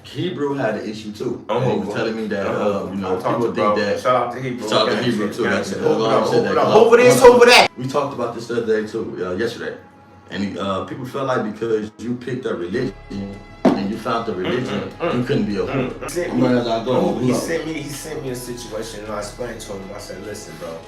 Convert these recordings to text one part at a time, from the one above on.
Hebrew had an issue too. And he was telling me that, people think that. Shout out to Hebrew. Shout out to Hebrew too. That's it. Hoover this, Hoover that. We talked about this the other day too, yesterday. And people feel like because you picked a religion and you found the religion, you couldn't be a Hoover. He sent me a situation and I explained to him. I said, listen, bro.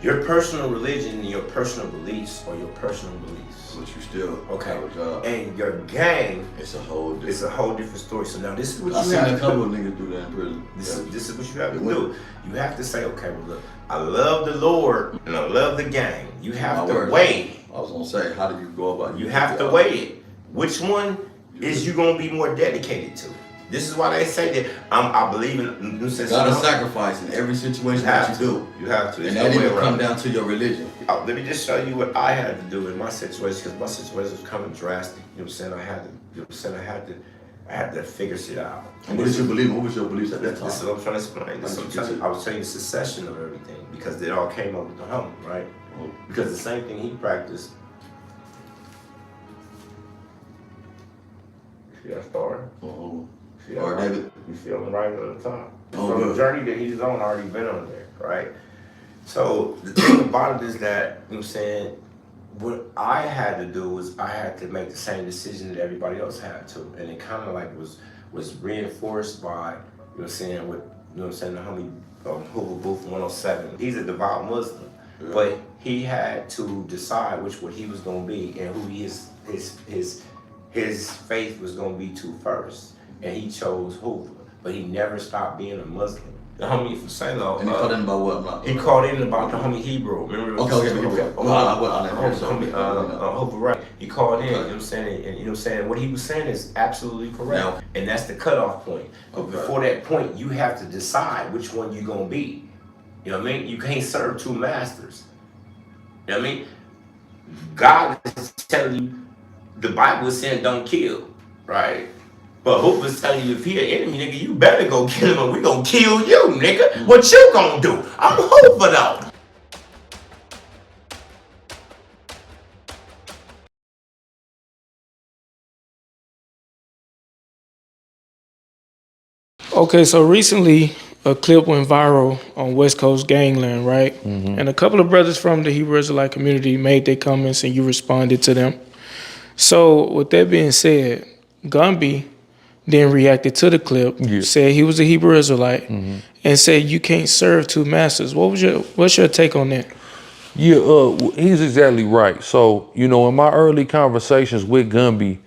Your personal religion and your personal beliefs are your personal beliefs. But you still okay. And your gang, it's a whole different story. So now this is what you have to do. I've seen a couple of niggas do that in prison. This is what you have to do. You have to say, okay, well look, I love the Lord and I love the gang. You have to weigh. I was gonna say, how do you go about it? You have to weigh it. Which one is you gonna be more dedicated to? This is why they say that I believe in you gotta sacrifice in every situation that you do. You have to. And that even come down to your religion. Let me just show you what I had to do in my situation, because my situation was kind of drastic. You know what I'm saying? I had to figure shit out. And what did you believe? What was your beliefs at that time? This is what I'm trying to explain. I was telling you the succession of everything, because it all came up with the homie, right? Because the same thing he practiced. See that star? David. You see him right at the top. So the journey that he's on already been on there, right? So the thing about it is that, you know what I'm saying, what I had to do was I had to make the same decision that everybody else had to. And it kind of like was reinforced by, you know what I'm saying, with, you know what I'm saying, the homie Hoover Booth 107. He's a devout Muslim, but he had to decide what he was going to be and who his faith was going to be to first. And he chose Hoover, but he never stopped being a Muslim. The homie from St. Louis. And he called in about what? He called in about the homie Hebrew. Remember? Hoover, right. He called in, you know what I'm saying? And you know what I'm saying? What he was saying is absolutely correct. No. And that's the cutoff point. But before that point, you have to decide which one you're going to be. You know what I mean? You can't serve two masters. You know what I mean? God is telling you, the Bible is saying don't kill, right? But Hoover's telling you, if he an enemy, nigga, you better go kill him or we gonna kill you, nigga. What you gonna do? I'm Hoover though. Okay, so recently a clip went viral on West Coast Gangland, right? Mm-hmm. And a couple of brothers from the Hebrew Israelite community made their comments and you responded to them. So with that being said, Gumby then reacted to the clip, said he was a Hebrew Israelite, and said you can't serve two masters. What's your take on that? Yeah, he's exactly right. So, you know, in my early conversations with Gumby,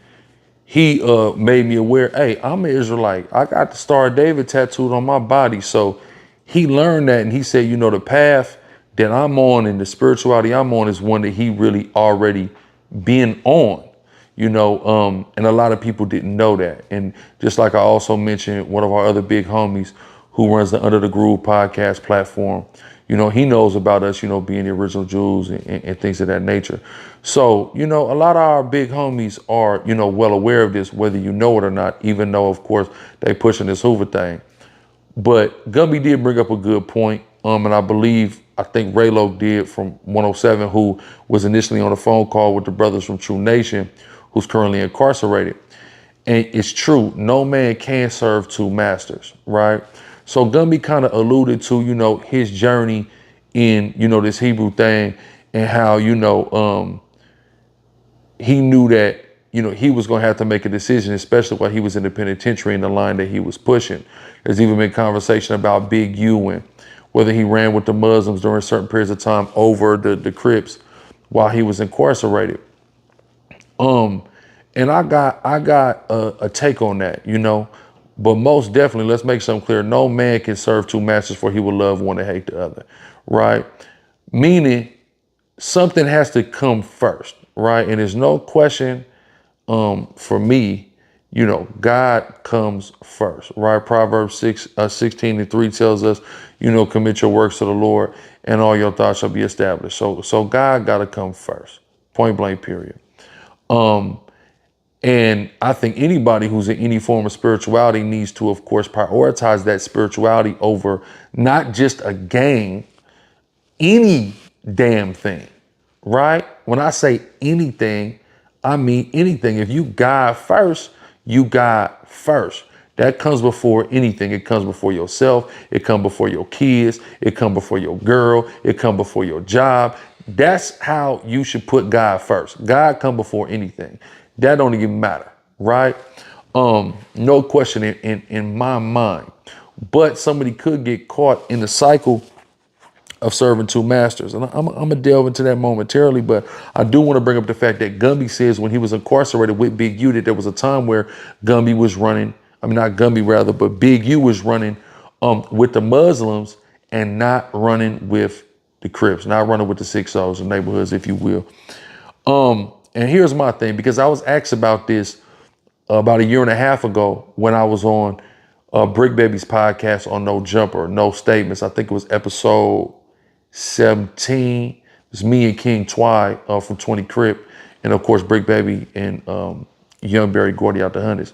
he made me aware, hey, I'm an Israelite. I got the Star of David tattooed on my body. So he learned that, and he said, you know, the path that I'm on and the spirituality I'm on is one that he really already been on. You know, and a lot of people didn't know that. And just like I also mentioned, one of our other big homies who runs the Under the Groove podcast platform, you know, he knows about us, you know, being the original Jews and things of that nature. So, you know, a lot of our big homies are, you know, well aware of this, whether you know it or not, even though, of course, they pushing this Hoover thing. But Gumby did bring up a good point. And I think Raylo did from 107, who was initially on a phone call with the brothers from True Nation, who's currently incarcerated. And it's true, no man can serve two masters, right? So Gumby kind of alluded to, you know, his journey in, you know, this Hebrew thing and how, you know, he knew that, you know, he was going to have to make a decision, especially while he was in the penitentiary in the line that he was pushing. There's even been conversation about Big U and whether he ran with the Muslims during certain periods of time over the Crips while he was incarcerated. And I got a take on that, you know, but most definitely, let's make something clear. No man can serve two masters, for he will love one and hate the other, right? Meaning something has to come first, right? And there's no question, for me, you know, God comes first, right? Proverbs 16:3 tells us, you know, commit your works to the Lord and all your thoughts shall be established. So God got to come first, point blank, period. And I think anybody who's in any form of spirituality needs to, of course, prioritize that spirituality over not just a gang, any damn thing, right? When I say anything, I mean anything. If you God first, you God first. That comes before anything. It comes before yourself. It comes before your kids. It comes before your girl. It comes before your job. That's how you should put God first. God come before anything. That don't even matter, right? No question in my mind. But somebody could get caught in the cycle of serving two masters. And I'm going to delve into that momentarily, but I do want to bring up the fact that Gumby says when he was incarcerated with Big U that there was a time where Gumby was running, I mean, not Gumby rather, but Big U was running with the Muslims and not running with the Crips, not running with the 6-0s, the neighborhoods, if you will. And here's my thing, because I was asked about this about a year and a half ago when I was on Brick Baby's podcast on No Jumper, No Statements. I think it was episode 17. It was me and King Twy from 20 Crip, and of course Brick Baby and Young Barry Gordy out the Hunters.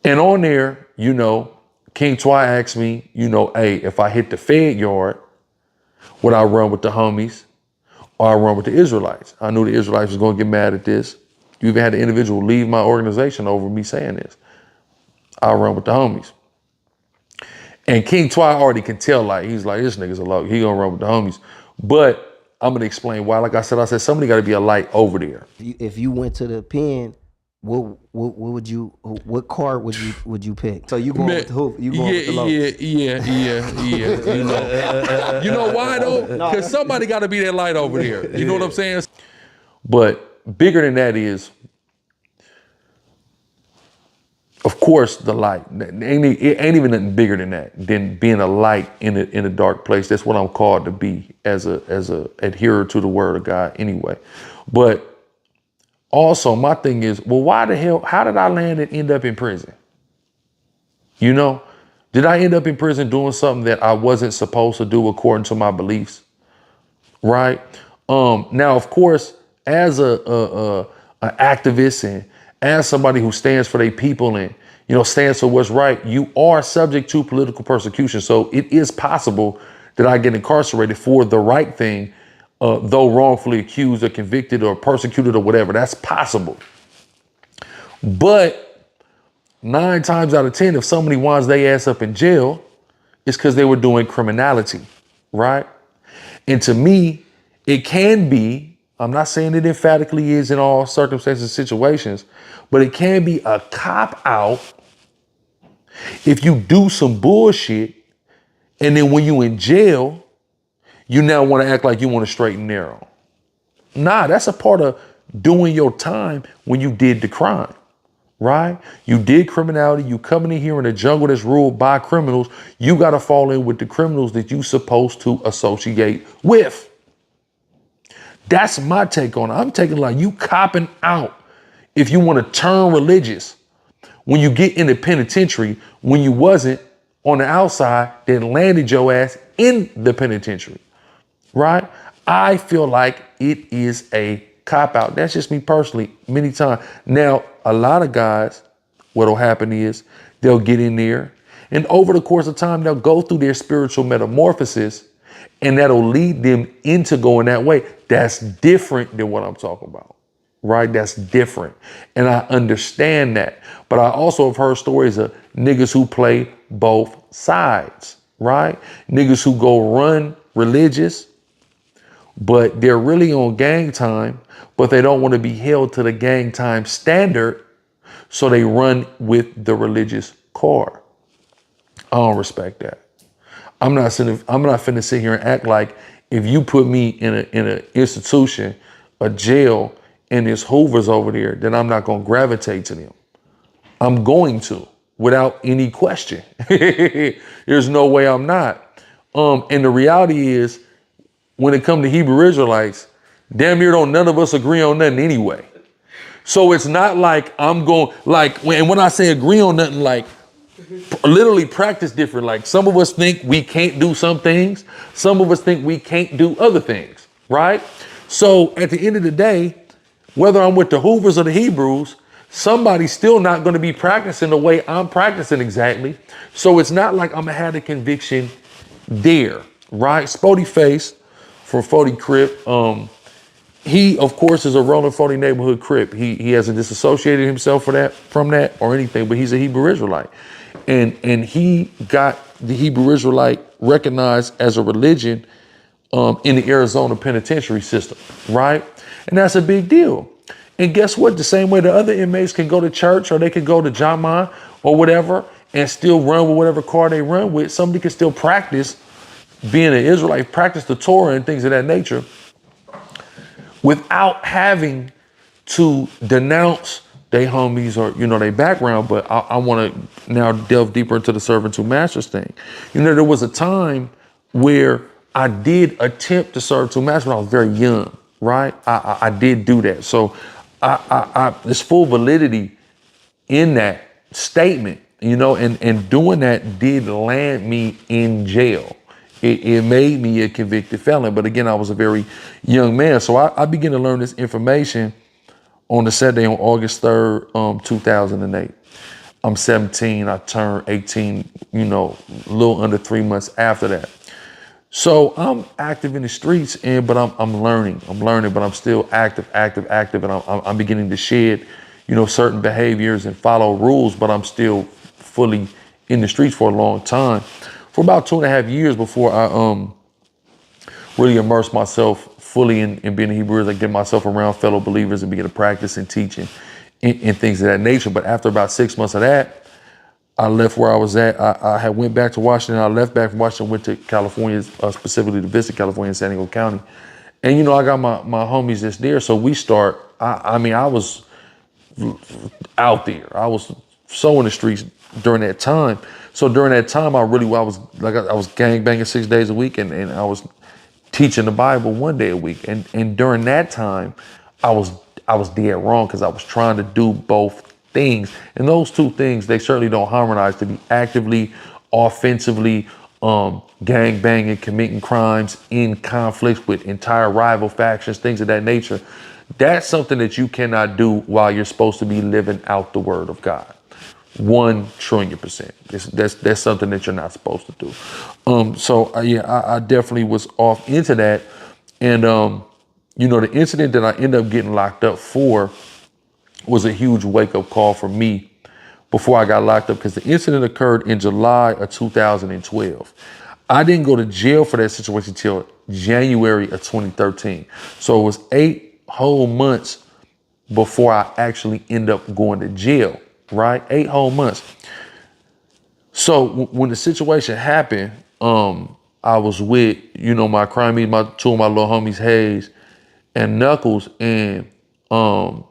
And on there, you know, King Twy asked me, you know, hey, if I hit the Fed yard, would I run with the homies or I run with the Israelites? I knew the Israelites was going to get mad at this. You even had the individual leave my organization over me saying this. I'll run with the homies. And King Twy already can tell, like, he's like, this nigga's a low. He gonna run with the homies. But I'm gonna explain why. Like I said, somebody gotta be a light over there. If you went to the pen, what would you, what card would you pick? So you going with the Hoover, you going with the low. Yeah. You know why though? Because somebody gotta be that light over there. You know what I'm saying? But bigger than that is, of course, the light. It ain't even nothing bigger than that, than being a light in a dark place. That's what I'm called to be as a adherer to the word of God anyway. But also my thing is, well, why the hell, how did I land and end up in prison? You know, did I end up in prison doing something that I wasn't supposed to do according to my beliefs? Right? Now, of course, as an activist and as somebody who stands for their people and, you know, stands for what's right, you are subject to political persecution. So it is possible that I get incarcerated for the right thing, though wrongfully accused or convicted or persecuted or whatever. That's possible. But 9 times out of 10, if somebody winds their ass up in jail, it's because they were doing criminality, right? And to me, it can be, I'm not saying it emphatically is in all circumstances and situations, but it can be a cop-out if you do some bullshit and then when you in jail, you now want to act like you want to straight and narrow. Nah, that's a part of doing your time when you did the crime, right? You did criminality, you coming in here in a jungle that's ruled by criminals, you got to fall in with the criminals that you supposed to associate with. That's my take on it. I'm taking like you copping out if you want to turn religious when you get in the penitentiary, when you wasn't on the outside, then landed your ass in the penitentiary, right? I feel like it is a cop out. That's just me personally, many times. Now, a lot of guys, what'll happen is they'll get in there and over the course of time, they'll go through their spiritual metamorphosis and that'll lead them into going that way. That's different than what I'm talking about, right? That's different. And I understand that. But I also have heard stories of niggas who play both sides, right? Niggas who go run religious, but they're really on gang time, but they don't want to be held to the gang time standard. So they run with the religious card. I don't respect that. I'm not finna sit here and act like if you put me in an institution, a jail, and there's Hoovers over there, then I'm not gonna gravitate to them. I'm going to, without any question. There's no way I'm not. And the reality is, when it comes to Hebrew Israelites, damn near none of us agree on nothing anyway. So it's not like I'm going, like, when I say agree on nothing, like, literally practice different. Like some of us think we can't do some things. Some of us think we can't do other things, right? So at the end of the day, whether I'm with the Hoovers or the Hebrews, somebody's still not going to be practicing the way I'm practicing exactly. So it's not like I'm going to have the conviction there, right? Spody Face from 40 Crip, he, of course, is a Rolling 40 neighborhood Crip. He hasn't disassociated himself from that or anything, but he's a Hebrew Israelite. And he got the Hebrew Israelite recognized as a religion in the Arizona penitentiary system, right? And that's a big deal. And guess what? The same way the other inmates can go to church or they can go to Jama or whatever and still run with whatever car they run with, somebody can still practice being an Israelite, practice the Torah and things of that nature without having to denounce they homies or, their background. But I want to now delve deeper into the servant to masters thing. There was a time where I did attempt to serve two masters when I was very young, right? I did do that. So there's full validity in that statement, and doing that did land me in jail. It made me a convicted felon. But again, I was a very young man. So I began to learn this information on the Saturday on August 3rd, 2008. I'm 17. I turned 18, a little under 3 months after that. So I'm active in the streets, but I'm learning. But I'm still active. And I'm beginning to shed, certain behaviors and follow rules, but I'm still fully in the streets for a long time. For about 2.5 years before I really immersed myself fully in being a Hebrew, I get myself around fellow believers and begin to practice and teaching and things of that nature. But after about 6 months of that, I left where I was at. I had went back to Washington. I left back from Washington, went to California, specifically to visit California in San Diego County. And, I got my homies that's there. So we start, I was out there. I was so in the streets during that time. So during that time, I was gangbanging 6 days a week and I was teaching the Bible 1 day a week. And during that time, I was dead wrong because I was trying to do both things. And those two things, they certainly don't harmonize. To be actively, offensively, gang banging, committing crimes in conflicts with entire rival factions, things of that nature. That's something that you cannot do while you're supposed to be living out the word of God. 1,000,000,000%. That's something that you're not supposed to do. I definitely was off into that. And, the incident that I ended up getting locked up for was a huge wake up call for me before I got locked up, because the incident occurred in July of 2012. I didn't go to jail for that situation till January of 2013. So it was 8 whole months before I actually end up going to jail, right? 8 whole months. So when the situation happened, I was with, my crime meet, two of my little homies, Hayes and Knuckles. And, I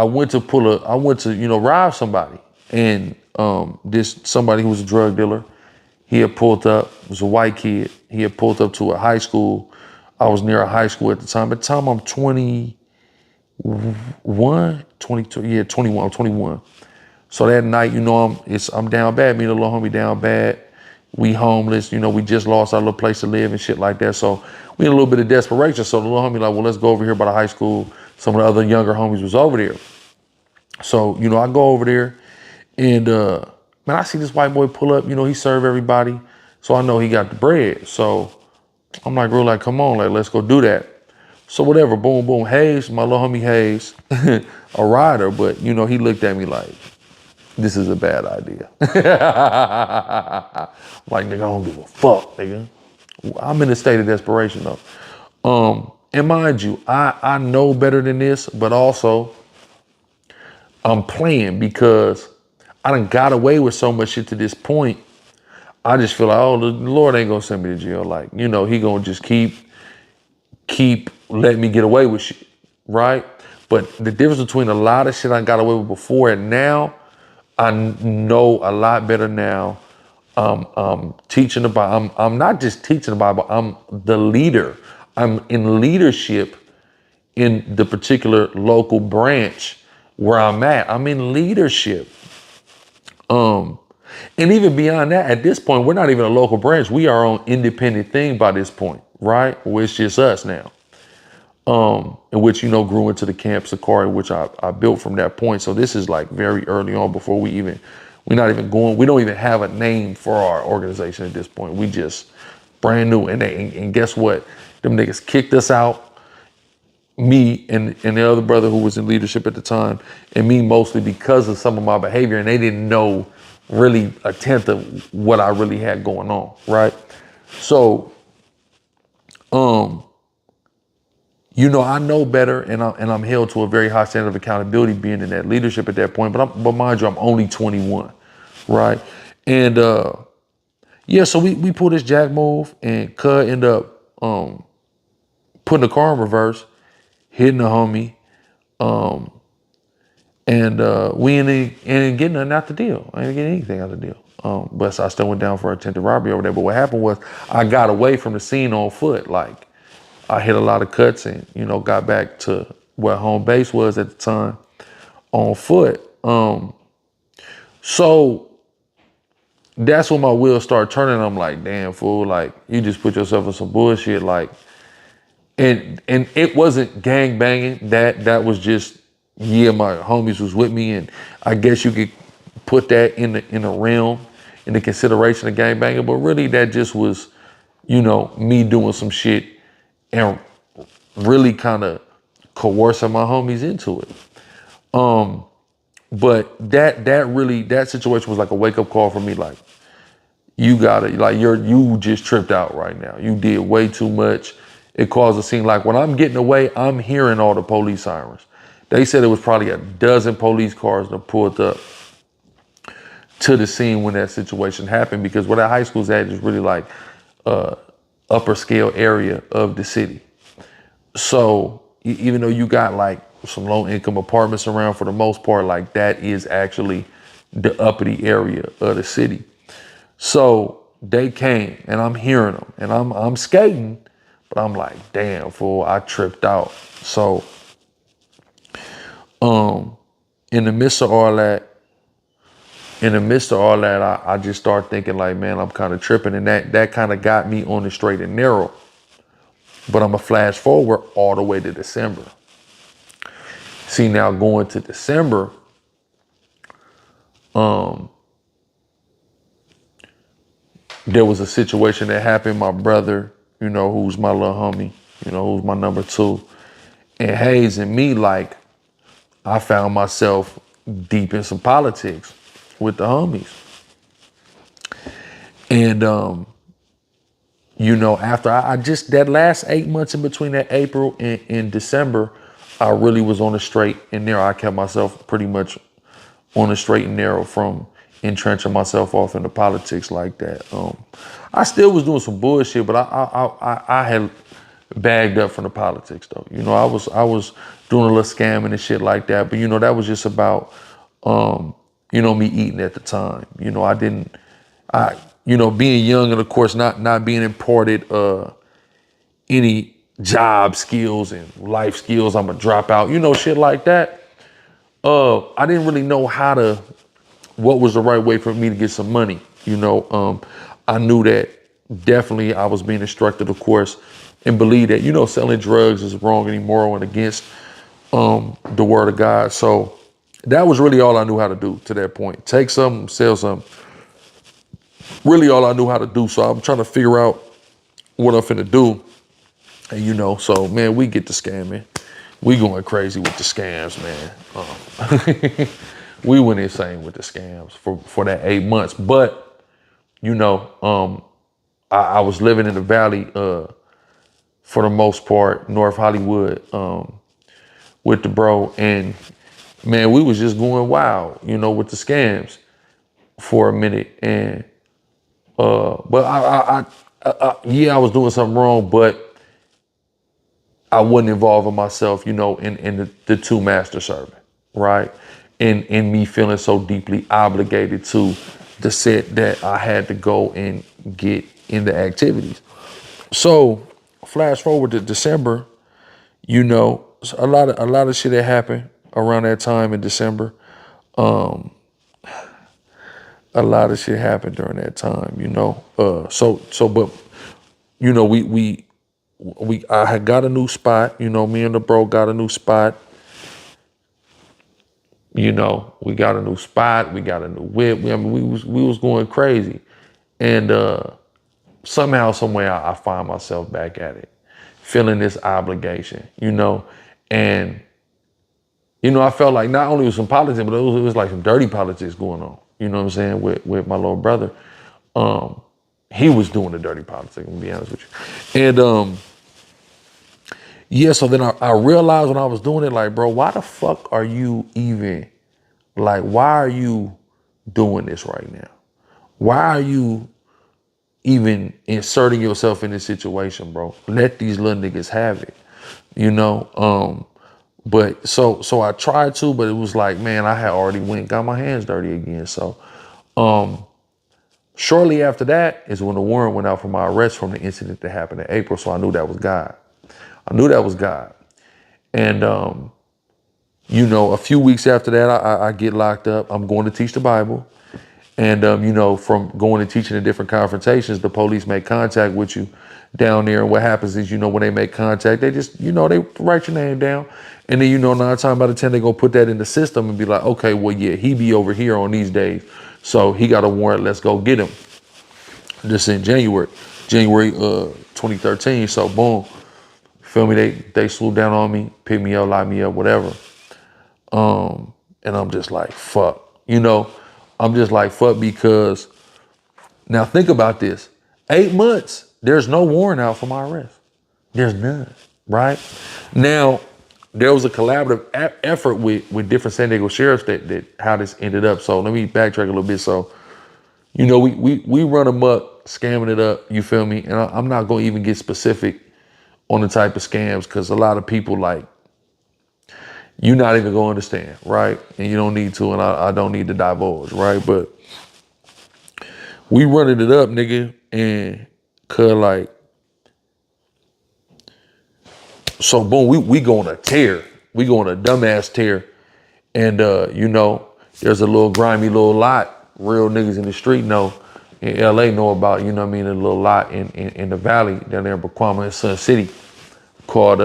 went to rob somebody. And somebody who was a drug dealer, he had pulled up, it was a white kid. He had pulled up to a high school. I was near a high school at the time. At the time, I'm 21, 22, yeah, 21, I'm 21. So that night, I'm down bad, me and the little homie down bad. We homeless, we just lost our little place to live and shit like that. So we in a little bit of desperation. So the little homie like, well, let's go over here by the high school. Some of the other younger homies was over there. So, I go over there and, man, I see this white boy pull up, he serve everybody. So I know he got the bread. So I'm like, real, come on, let's go do that. So whatever, boom, boom. Hayes, my little homie Hayes, a rider, but, he looked at me like, this is a bad idea. Like, nigga, I don't give a fuck, nigga. I'm in a state of desperation, though. And mind you, I know better than this, but also I'm playing because I done got away with so much shit to this point. I just feel like, oh, the Lord ain't gonna send me to jail. Like, he gonna just keep letting me get away with shit, right? But the difference between a lot of shit I got away with before and now, I know a lot better now. Teaching the Bible. I'm not just teaching the Bible. I'm the leader. I'm in leadership in the particular local branch where I'm at. I'm in leadership. And even beyond that, at this point, we're not even a local branch. We are on independent thing by this point, right? Where it's just us now. In which, grew into the Camp Sakari, which I built from that point. So this is like very early on before we don't even have a name for our organization at this point. We just brand new. And guess what? Them niggas kicked us out. Me and the other brother who was in leadership at the time, and me mostly because of some of my behavior, and they didn't know really a tenth of what I really had going on, right? So, you know, I know better, and I'm held to a very high standard of accountability being in that leadership at that point. But mind you, I'm only 21, right? And yeah, so we pulled this jack move, and Cud ended up putting the car in reverse, hitting the homie, and we ain't getting nothing out the deal. I ain't getting anything out the deal. But so I still went down for attempted robbery over there. But what happened was I got away from the scene on foot. Like, I hit a lot of cuts and, you know, got back to where home base was at the time on foot. So that's when my wheels start turning. I'm like, damn, fool, like, you just put yourself in some bullshit. Like, and it wasn't gang banging. That was just, yeah, my homies was with me, and I guess you could put that in the realm, in the consideration of gang banging. But really, that just was, you know, me doing some shit and really kind of coercing my homies into it. But that situation was like a wake up call for me. Like, you gotta, like, you just tripped out right now. You did way too much. It caused a scene. Like, when I'm getting away, I'm hearing all the police sirens. They said it was probably a dozen police cars that pulled up to the scene when that situation happened, because where that high school's at is really like upper scale area of the city. So even though you got like some low income apartments around, for the most part, like, that is actually the uppity area of the city. So they came, and I'm hearing them, and I'm skating, but I'm like, damn, fool, I tripped out. So in the midst of all that, I just start thinking like, man, I'm kind of tripping, and that kind of got me on the straight and narrow. But I'm gonna flash forward all the way to December. See, now going to December, there was a situation that happened. My brother, you know, who's my little homie, you know, who's my number two, and Hayes and me, like, I found myself deep in some politics with the homies. And, you know, after I just, that last 8 months in between that April and December, I really was on the straight and narrow. I kept myself pretty much on the straight and narrow from entrenching myself off into politics like that. I still was doing some bullshit, but I had bagged up from the politics though. You know, I was doing a little scamming and shit like that. But you know, that was just about you know, me eating at the time. You know, you know, being young, and of course not being imparted any job skills and life skills. I'm a dropout, you know, shit like that. I didn't really know what was the right way for me to get some money. You know, I knew that definitely I was being instructed, of course, and believe that, you know, selling drugs is wrong and immoral and against the word of God. So that was really all I knew how to do to that point. Take something, sell something. Really all I knew how to do. So I'm trying to figure out what I'm finna do. And you know, so man, we get the scamming. We going crazy with the scams, man. We went insane with the scams for that 8 months. But, you know, I was living in the valley for the most part, North Hollywood, with the bro. And man, we was just going wild, you know, with the scams for a minute. And but yeah, I was doing something wrong, but I wasn't involving myself, you know, in the two master servant, right? And me feeling so deeply obligated to the set that I had to go and get in the activities. So flash forward to December, you know, a lot of shit that happened around that time in December. A lot of shit happened during that time, you know. But you know, I had got a new spot, you know, me and the bro got a new spot. You know, we got a new spot, we got a new whip. We was going crazy. And somehow, some way I find myself back at it. feeling this obligation, you know, and you know, I felt like not only was some politics, but it was like some dirty politics going on. You know what I'm saying? With my little brother, he was doing the dirty politics. I'm gonna be honest with you, and yeah. So then I realized when I was doing it, like, bro, why the fuck are you even like? Why are you doing this right now? Why are you even inserting yourself in this situation, bro? Let these little niggas have it, you know. But so I tried to, but it was like, man, I had already got my hands dirty again. So shortly after that is when the warrant went out for my arrest from the incident that happened in April. So I knew that was God. I knew that was God. And you know, a few weeks after that, I get locked up. I'm going to teach the Bible. And you know, from going and teaching in different confrontations, the police make contact with you down there. And what happens is, you know, when they make contact, they just, you know, they write your name down. And then, you know, 9 times out of 10, they go put that in the system and be like, okay, well, yeah, he be over here on these days. So he got a warrant. Let's go get him. This in January 2013. So boom, feel me? They swooped down on me, picked me up, locked me up, whatever. And I'm just like, fuck, you know, I'm just like, fuck, because now think about this. 8 months, there's no warrant out for my arrest. There's none, right? Now, there was a collaborative effort with different San Diego sheriffs that how this ended up. So let me backtrack a little bit. So, you know, we run amok, scamming it up, you feel me? And I'm not gonna even get specific on the type of scams, because a lot of people, like, you're not even gonna understand, right? And you don't need to, and I don't need to divulge, right? But we running it up, nigga, and like, so boom, we go on a tear. We go on a dumbass tear. And you know, there's a little grimy little lot, real niggas in the street know, in LA know about, you know what I mean, a little lot in the valley down there in Baquama and Sun City called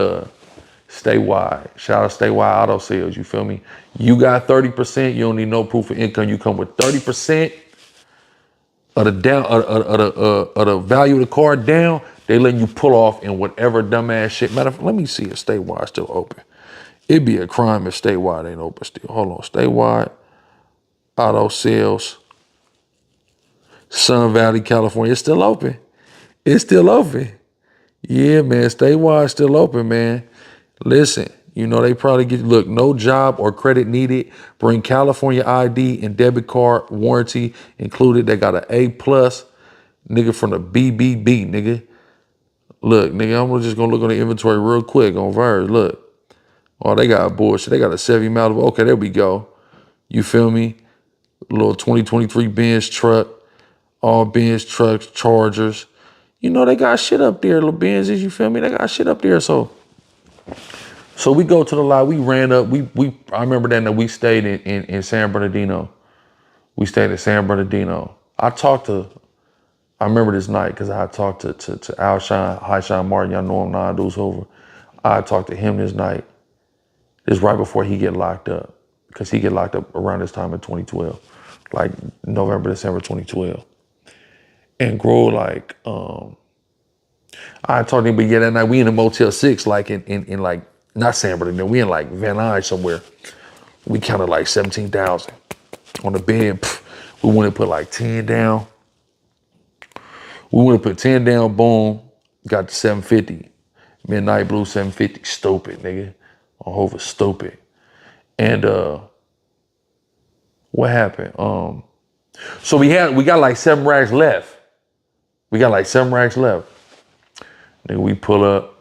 Statewide. Shout out Statewide Auto Sales, you feel me? You got 30%, you don't need no proof of income. You come with 30% of the value of the car down, they letting you pull off in whatever dumbass shit. Matter of fact, let me see if Statewide still open. It'd be a crime if Statewide ain't open still. Hold on, Statewide Auto Sales, Sun Valley, California. It's still open. It's still open. Yeah, man, Statewide still open, man. Listen, you know, they probably look, no job or credit needed. Bring California ID and debit card warranty included. They got an A+, nigga, from the BBB, nigga. Look, nigga, I'm just gonna look on the inventory real quick on Verge. Look. Oh, they got bullshit. They got a Chevy Malibu. Okay, there we go. You feel me? A little 2023 Benz truck. All Benz trucks, Chargers. You know, they got shit up there. Little Benzes, you feel me? They got shit up there. So we go to the lot. We ran up. I remember that we stayed in San Bernardino. We stayed in San Bernardino. I remember this night because I talked to Alshon, Highshine Martin. Y'all know him now, dudes Hoover. I talked to him this night. It's right before he get locked up, because he get locked up around this time in 2012, like November, December 2012. And grow like, I talked to him, but yeah, that night we in a Motel 6, like in like, not San Bernardino, we in like Van Nuys somewhere. We counted like 17,000 on the bed. We want to put like 10 down. We want to put 10 down, boom, got to 750. Midnight Blue 750, stupid, nigga. On Hoover, stupid. And what happened? So we got like 7 racks left. Nigga, we pull up.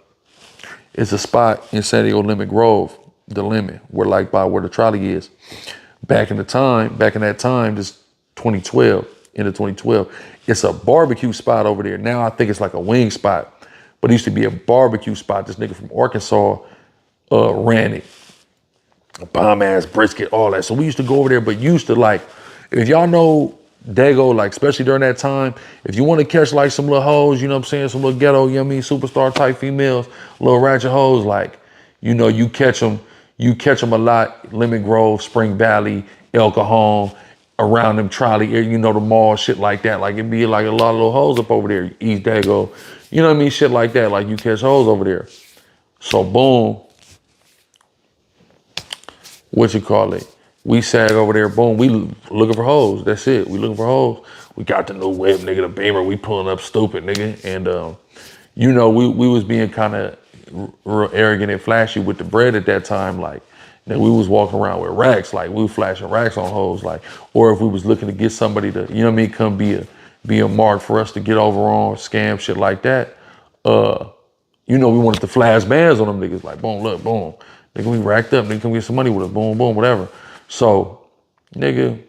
It's a spot in San Diego Lemon Grove, the Lemon, where like by where the trolley is. Back in that time, this 2012, end of 2012, it's a barbecue spot over there. Now I think it's like a wing spot, but it used to be a barbecue spot. This nigga from Arkansas ran it. Bomb ass brisket, all that. So we used to go over there, but used to, like, if y'all know Dago, like, especially during that time, if you want to catch like some little hoes, you know what I'm saying, some little ghetto, you know what I mean, superstar type females, little ratchet hoes, like, you know, you catch them a lot, Lemon Grove, Spring Valley, El Cajon, around them trolley, you know, the mall, shit like that. Like, it'd be like a lot of little hoes up over there, East Dago, You know what I mean? Shit like that. Like you catch hoes over there. So boom. What you call it? We sat over there, boom, we looking for hoes. That's it. We looking for hoes. We got the new whip, nigga, the Beamer. We pulling up stupid, nigga. And, you know, we was being kind of real arrogant and flashy with the bread at that time. Like, then we was walking around with racks. Like, we was flashing racks on hoes. Like, or if we was looking to get somebody to, you know what I mean, come be a mark for us to get over on, scam, shit like that. You know, we wanted to flash bands on them niggas. Like, boom, look, boom. Nigga, we racked up. Nigga, come get some money with us. Boom, boom, whatever. So, nigga,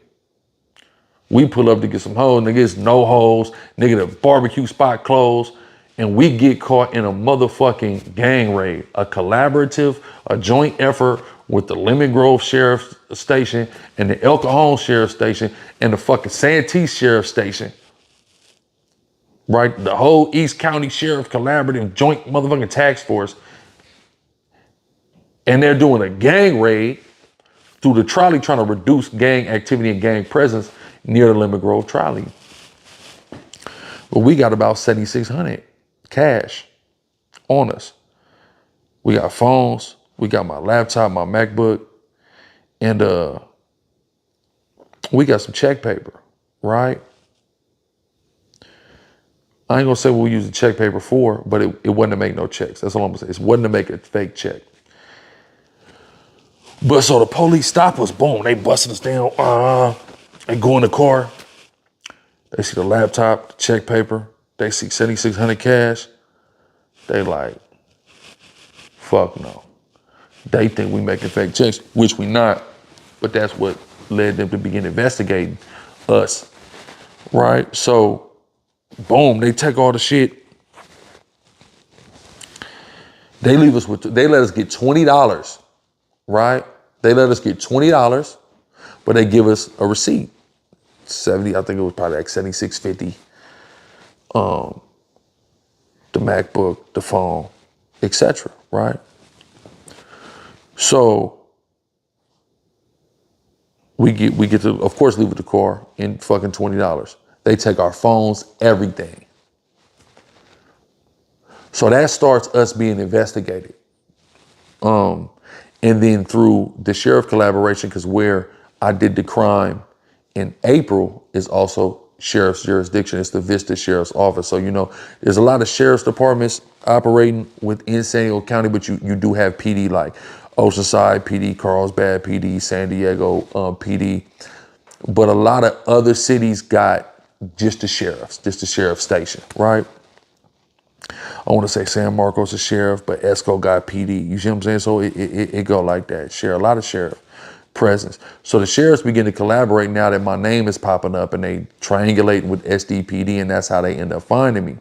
we pull up to get some hoes. Nigga, it's no hoes. Nigga, the barbecue spot closed. And we get caught in a motherfucking gang raid. A collaborative, a joint effort with the Lemon Grove Sheriff Station and the El Cajon Sheriff Station and the fucking Santee Sheriff Station. Right? The whole East County Sheriff Collaborative Joint motherfucking Task Force. And they're doing a gang raid through the trolley trying to reduce gang activity and gang presence near the Lemon Grove trolley. But we got about 7,600 cash on us. We got phones, we got my laptop, my MacBook, and we got some check paper, right? I ain't gonna say what we use the check paper for, but it wasn't to make no checks. That's all I'm gonna say. It wasn't to make a fake check. But so the police stop us, boom, they busting us down, they go in the car, they see the laptop, the check paper, they see 7,600 cash, they like, fuck no. They think we making fake checks, which we not, but that's what led them to begin investigating us, right? So, boom, they take all the shit. They let us get $20, right? They let us get $20, but they give us a receipt. 70, I think it was probably like $76.50. The MacBook, the phone, etc. Right? So we get to, of course, leave with the car in fucking $20. They take our phones, everything. So that starts us being investigated. And then through the sheriff collaboration, because where I did the crime in April is also sheriff's jurisdiction. It's the Vista Sheriff's Office. So, you know, there's a lot of sheriff's departments operating within San Diego County, but you do have PD like Oceanside PD, Carlsbad PD, San Diego PD. But a lot of other cities got just the sheriff's station, right? I want to say San Marcos is sheriff, but Esco got PD. You see what I'm saying? So it go like that. A lot of sheriff presence. So the sheriffs begin to collaborate now that my name is popping up and they triangulate with SDPD, and that's how they end up finding me.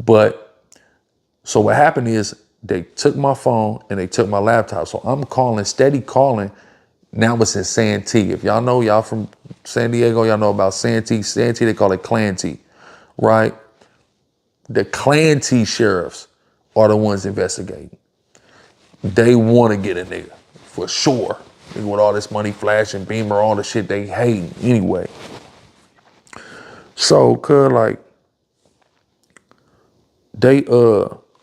But so what happened is they took my phone and they took my laptop. So I'm steady calling. Now it's in Santee. If y'all know, y'all from San Diego, y'all know about Santee. Santee, they call it Clan-T, right? The Clan-T sheriffs are the ones investigating. They want to get a nigga, for sure. Nigga with all this money, flashing, Beamer, all the shit they hating anyway. So, like,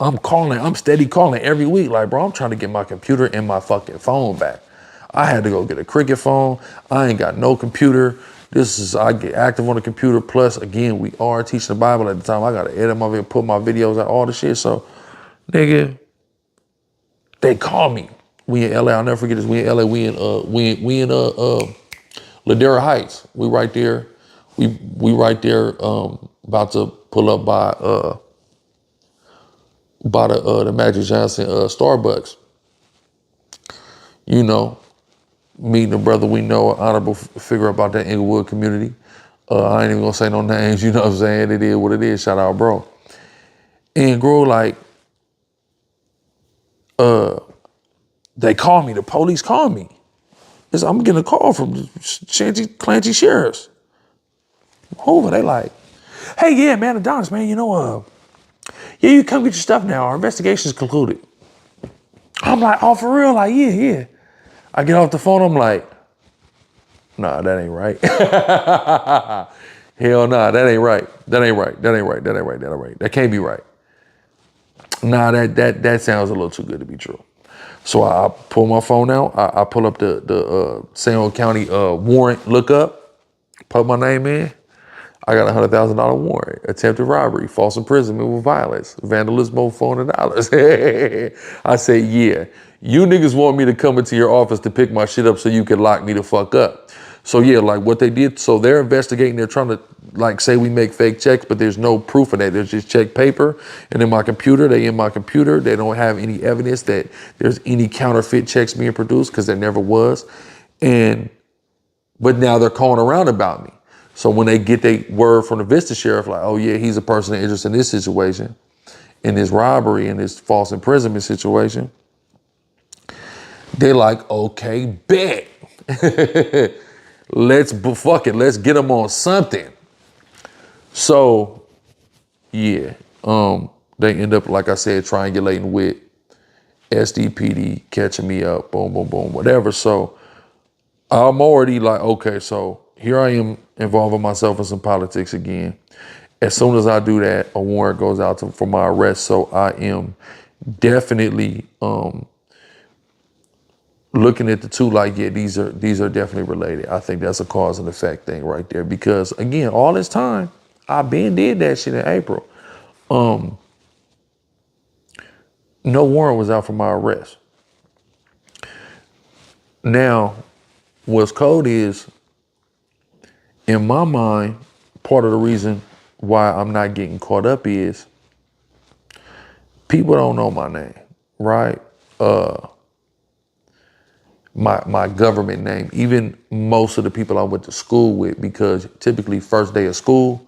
I'm steady calling every week. Like, bro, I'm trying to get my computer and my fucking phone back. I had to go get a Cricket phone. I ain't got no computer. I get active on the computer. Plus, again, we are teaching the Bible at the time. I got to edit my video, put my videos out, all the shit. So, nigga, they call me. We in LA. I'll never forget this. We in LA. We in Ladera Heights. We right there. We right there. About to pull up by the Magic Johnson Starbucks. You know, meeting a brother we know, an honorable figure about that Inglewood community. I ain't even gonna say no names, you know what I'm saying? It is what it is, shout out, bro. And bro, like, they call me, the police call me. I'm getting a call from Clancy Sheriffs. Hoover, they like, hey, yeah, man, Adonis, man, you know, yeah, you come get your stuff now. Our investigation's concluded. I'm like, oh, for real? Like, yeah. I get off the phone, I'm like, nah, that ain't right. Hell nah, that ain't right. That can't be right. Nah, that sounds a little too good to be true. So I pull my phone out. I pull up the San Juan County warrant lookup, put my name in. I got $100,000 warrant, attempted robbery, false imprisonment with violence, vandalism over $400. I say, yeah, you niggas want me to come into your office to pick my shit up so you can lock me the fuck up. So yeah, like what they did, so they're investigating, they're trying to like say we make fake checks, but there's no proof of that. There's just check paper. And in my computer, they don't have any evidence that there's any counterfeit checks being produced because there never was. But now they're calling around about me. So when they get their word from the Vista sheriff, like, oh yeah, he's a person interested in this situation, in this robbery, in this false imprisonment situation, they're like, okay, bet. Let's get them on something. So yeah, they end up, like I said, triangulating with SDPD, catching me up, boom, boom, boom, whatever. So I'm already like, okay, so here I am involving myself in some politics again. As soon as I do that, a warrant goes out for my arrest. So I am definitely looking at the two like, yeah, these are definitely related. I think that's a cause and effect thing right there. Because again, all this time, I been did that shit in April. No warrant was out for my arrest. Now, what's cold is, in my mind, part of the reason why I'm not getting caught up is people don't know my name, right? My government name, even most of the people I went to school with, because typically first day of school,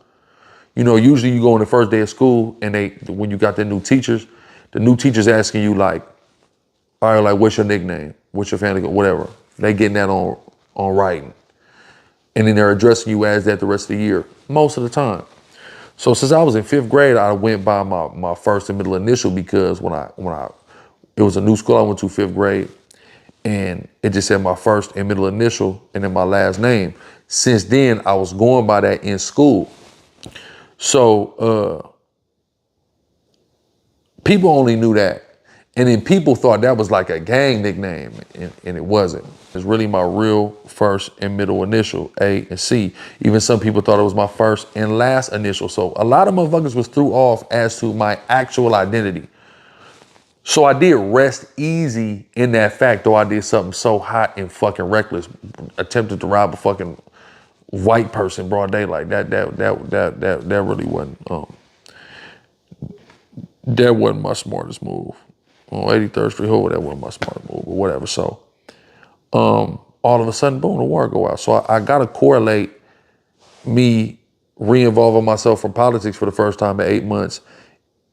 you know, usually you go on the first day of school and when you got the new teachers asking you like, all right, like, what's your nickname? What's your family, whatever. They getting that on writing. And then they're addressing you as that the rest of the year, most of the time. So since I was in 5th grade, I went by my first and middle initial because when it was a new school I went to 5th grade, and it just said my first and middle initial and then my last name. Since then, I was going by that in school. So people only knew that. And then people thought that was like a gang nickname, and it wasn't. It's really my real first and middle initial, A and C. Even some people thought it was my first and last initial. So a lot of motherfuckers was threw off as to my actual identity. So I did rest easy in that fact, though I did something so hot and fucking reckless, attempted to rob a fucking white person broad daylight. That really wasn't. That wasn't my smartest move. On 83rd Street, Hoover, that wasn't my smartest move, or whatever. So, all of a sudden, boom, the warrant go out. So I gotta correlate me re-involving myself from politics for the first time in 8 months,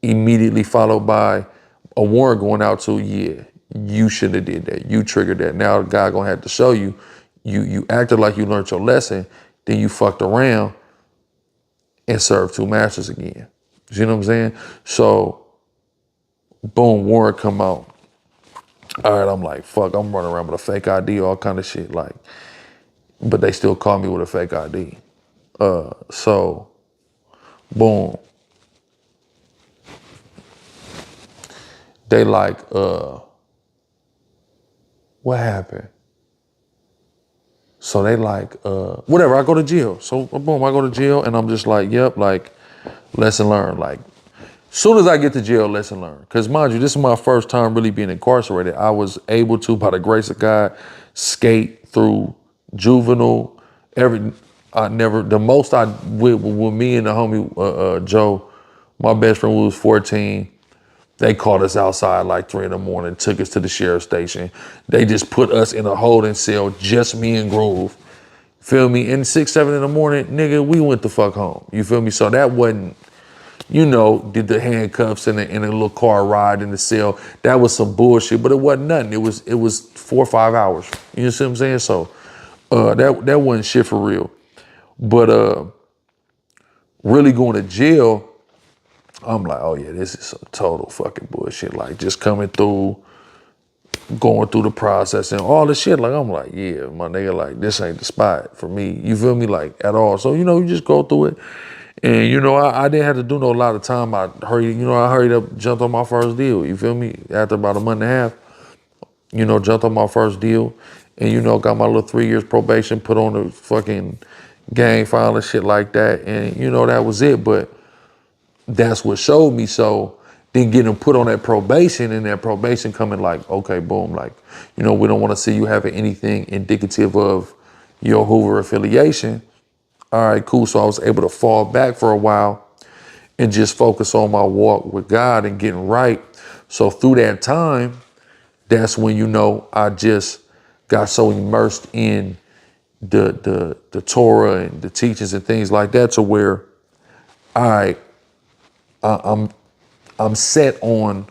immediately followed by a warrant going out to, yeah, you shouldn't have did that. You triggered that. Now the guy gonna have to show you, you acted like you learned your lesson, then you fucked around and served 2 masters again. You know what I'm saying? So, boom, warrant come out. All right, I'm like, fuck, I'm running around with a fake ID, all kind of shit, like, but they still call me with a fake ID. So, boom. They like, what happened? So they like, whatever, I go to jail. So boom, I go to jail and I'm just like, yep, like, lesson learned. Like, soon as I get to jail, lesson learned. Because mind you, this is my first time really being incarcerated. I was able to, by the grace of God, skate through juvenile, the most I, with me and the homie, Joe, my best friend, when we was 14, they caught us outside like 3 a.m, took us to the sheriff's station. They just put us in a holding cell, just me and Groove. Feel me? And 6, 7 in the morning, nigga, we went the fuck home. You feel me? So that wasn't, you know, did the handcuffs and a little car ride in the cell. That was some bullshit, but it wasn't nothing. It was 4 or 5 hours. You know what I'm saying? So that wasn't shit for real. But really going to jail, I'm like, oh yeah, this is some total fucking bullshit. Like just coming through, going through the process and all this shit. Like, I'm like, yeah, my nigga, like this ain't the spot for me. You feel me? Like at all. So, you know, you just go through it. And, you know, I didn't have to do no lot of time. I hurried up, jumped on my first deal. You feel me? After about a month and a half, you know, jumped on my first deal and, you know, got my little 3 years probation, put on the fucking gang file and shit like that. And, you know, that was it. But that's what showed me. So then getting put on that probation and that probation coming like, okay, boom, like, you know, we don't want to see you having anything indicative of your Hoover affiliation. All right, cool. So I was able to fall back for a while and just focus on my walk with God and getting right. So through that time, that's when, you know, I just got so immersed in the Torah and the teachings and things like that to where I'm set on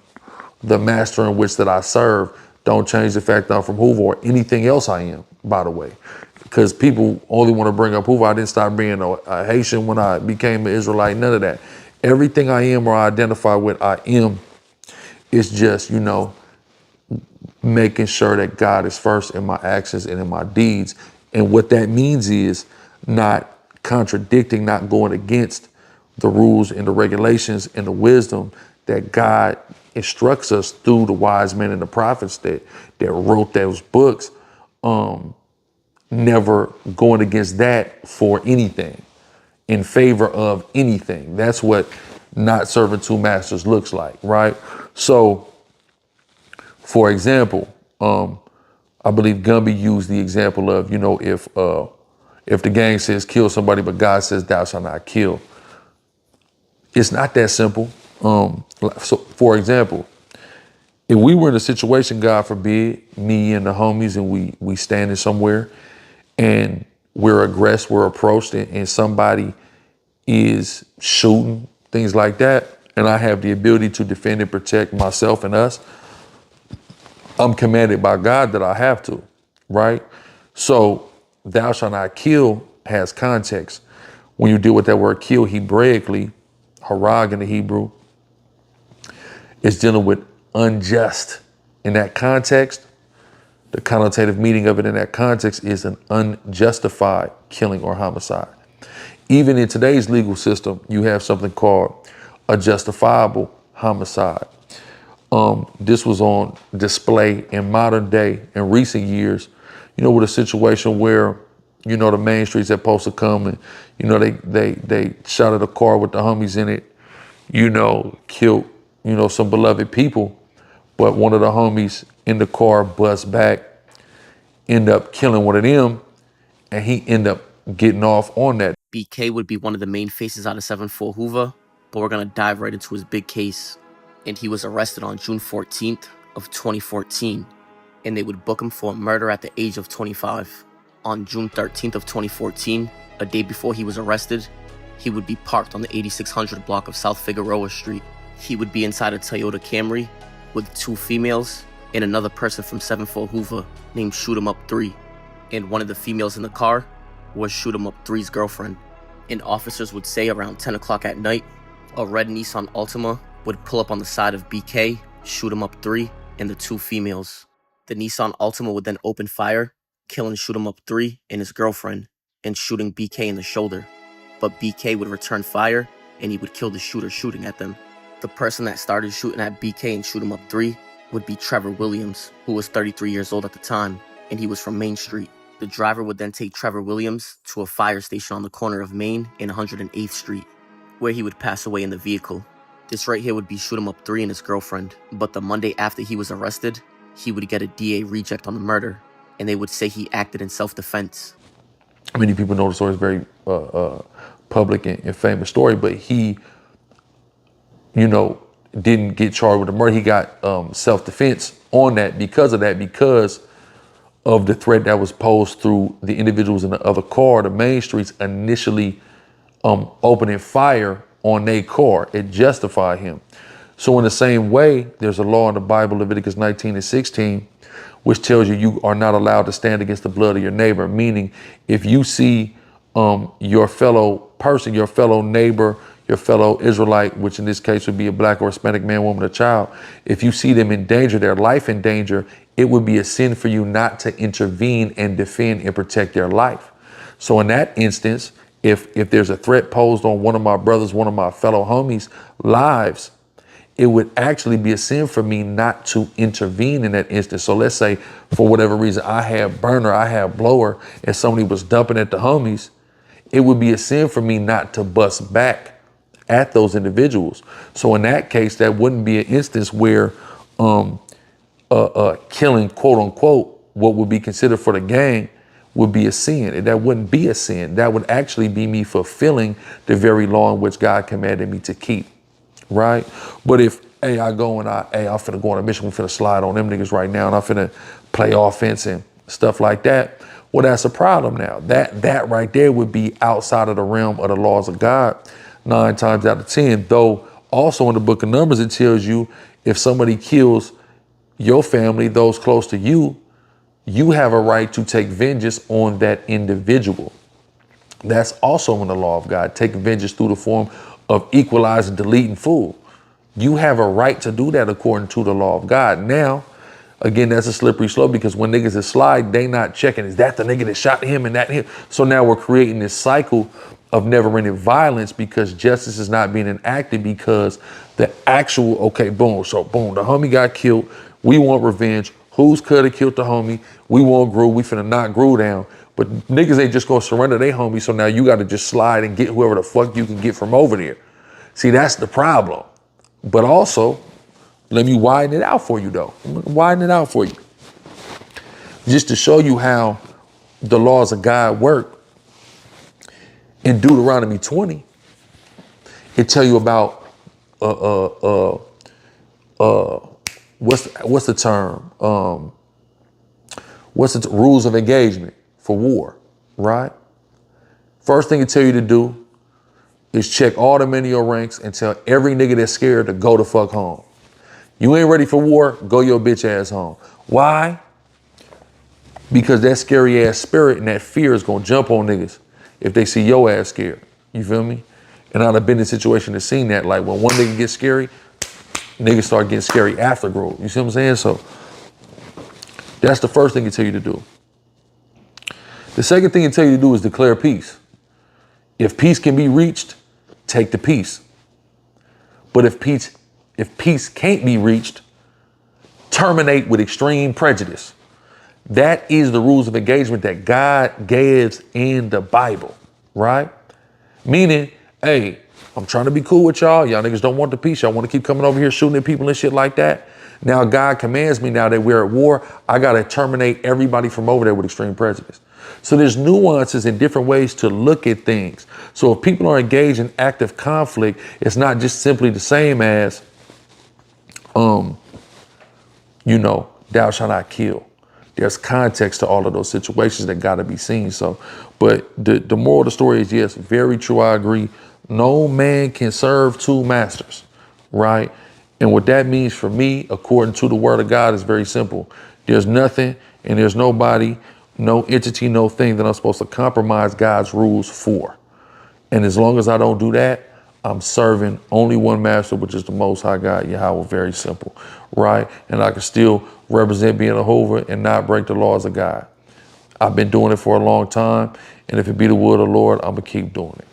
the master in which that I serve. Don't change the fact that I'm from Hoover or anything else I am, by the way. Because people only want to bring up Hoover. I didn't start being a Haitian when I became an Israelite, none of that. Everything I am or I identify with, I am. It's just, you know, making sure that God is first in my actions and in my deeds. And what that means is not contradicting, not going against the rules and the regulations and the wisdom that God instructs us through the wise men and the prophets that wrote those books. Never going against that for anything, in favor of anything. That's what not serving two masters looks like, right? So, for example, I believe Gumby used the example of, you know, if the gang says kill somebody, but God says thou shalt not kill. It's not that simple. So, for example, if we were in a situation, God forbid, me and the homies, and we standing somewhere, and we're aggressed, we're approached, and somebody is shooting, things like that, and I have the ability to defend and protect myself and us, I'm commanded by God that I have to, right? So thou shalt not kill has context. When you deal with that word kill Hebraically, harag in the Hebrew, it's dealing with unjust. In that context, the connotative meaning of it in that context is an unjustified killing or homicide. Even in today's legal system, you have something called a justifiable homicide. This was on display in modern day, in recent years, you know, with a situation where, you know, the main streets that supposed to come and, you know, they shot at a car with the homies in it, you know, killed, you know, some beloved people. But one of the homies in the car bust back, end up killing one of them, and he end up getting off on that. BK would be one of the main faces out of 7-4 Hoover, but we're gonna dive right into his big case. And he was arrested on June 14th of 2014, and they would book him for a murder at the age of 25. On June 13th of 2014, a day before he was arrested, he would be parked on the 8600 block of South Figueroa Street. He would be inside a Toyota Camry with 2 females and another person from 7-4 Hoover named Shoot 'em Up 3. And one of the females in the car was Shoot 'em Up 3's girlfriend. And officers would say around 10 o'clock at night, a red Nissan Altima would pull up on the side of BK, Shoot 'em Up 3, and the 2 females. The Nissan Altima would then open fire, killing Shoot 'em Up 3 and his girlfriend, and shooting BK in the shoulder. But BK would return fire, and he would kill the shooter shooting at them. The person that started shooting at BK and Shoot 'em Up 3 would be Trevor Williams, who was 33 years old at the time, and he was from Main Street. The driver would then take Trevor Williams to a fire station on the corner of Main and 108th Street, where he would pass away in the vehicle. This right here would be Shoot 'em Up 3 and his girlfriend. But the Monday after he was arrested, he would get a DA reject on the murder, and they would say he acted in self-defense. Many people know the story is very public and famous story, but he, you know, didn't get charged with the murder. He got self-defense on that, because of the threat that was posed through the individuals in the other car. The Main Streets initially opening fire on their car. It justified him. So in the same way, there's a law in the Bible, Leviticus 19:16, which tells you are not allowed to stand against the blood of your neighbor. Meaning, if you see your fellow person, your fellow neighbor, your fellow Israelite, which in this case would be a black or Hispanic man, woman, or child, if you see them in danger, their life in danger, it would be a sin for you not to intervene and defend and protect their life. So in that instance, if there's a threat posed on one of my brothers, one of my fellow homies' lives, it would actually be a sin for me not to intervene in that instance. So let's say for whatever reason I had burner, I had blower, and somebody was dumping at the homies, it would be a sin for me not to bust back at those individuals. So in that case, that wouldn't be an instance where killing, quote unquote, what would be considered for the gang would be a sin. That wouldn't be a sin. That would actually be me fulfilling the very law in which God commanded me to keep. Right? But if, hey, I go and I'm finna go on a mission, I'm finna slide on them niggas right now, and I'm finna play offense and stuff like that, well, that's a problem now. That right there would be outside of the realm of the laws of God 9 times out of 10. Though also in the book of Numbers, it tells you if somebody kills your family, those close to you, you have a right to take vengeance on that individual. That's also in the law of God. Take vengeance through the form of equalizing, deleting, fool. You have a right to do that according to the law of God. Now, again, that's a slippery slope because when niggas is slide, they not checking, is that the nigga that shot him and that him? So now we're creating this cycle of never-ending violence because justice is not being enacted because the actual, okay, boom, so boom, the homie got killed. We want revenge. Who's coulda killed the homie? We want Gru. We finna knock Gru down. But niggas ain't just gonna surrender their homie, so now you gotta just slide and get whoever the fuck you can get from over there. See, that's the problem. But also, let me widen it out for you though. Widen it out for you. Just to show you how the laws of God work. In Deuteronomy 20, it tell you about what's the term? What's the rules of engagement for war, right? First thing it tell you to do is check all the men in your ranks and tell every nigga that's scared to go the fuck home. You ain't ready for war, go your bitch ass home. Why? Because that scary ass spirit and that fear is gonna jump on niggas if they see your ass scared. You feel me? And I've been in a situation to seen that, like when one nigga gets scary, niggas start getting scary after growth. You see what I'm saying? So that's the first thing it tell you to do. The second thing it tell you to do is declare peace. If peace can be reached, take the peace. But if peace can't be reached, terminate with extreme prejudice. That is the rules of engagement that God gives in the Bible, right? Meaning, hey, I'm trying to be cool with y'all. Y'all niggas don't want the peace. Y'all want to keep coming over here shooting at people and shit like that. Now God commands me now that we're at war, I got to terminate everybody from over there with extreme prejudice. So there's nuances and different ways to look at things. So if people are engaged in active conflict, it's not just simply the same as, thou shalt not kill. There's context to all of those situations that got to be seen. So, but the moral of the story is, yes, very true. I agree. No man can serve 2 masters, right? And what that means for me, according to the word of God, is very simple. There's nothing and there's nobody, no entity, no thing that I'm supposed to compromise God's rules for. And as long as I don't do that, I'm serving only one master, which is the Most High God, Yahweh. Very simple, right? And I can still represent being a Hoover and not break the laws of God. I've been doing it for a long time. And if it be the will of the Lord, I'm going to keep doing it.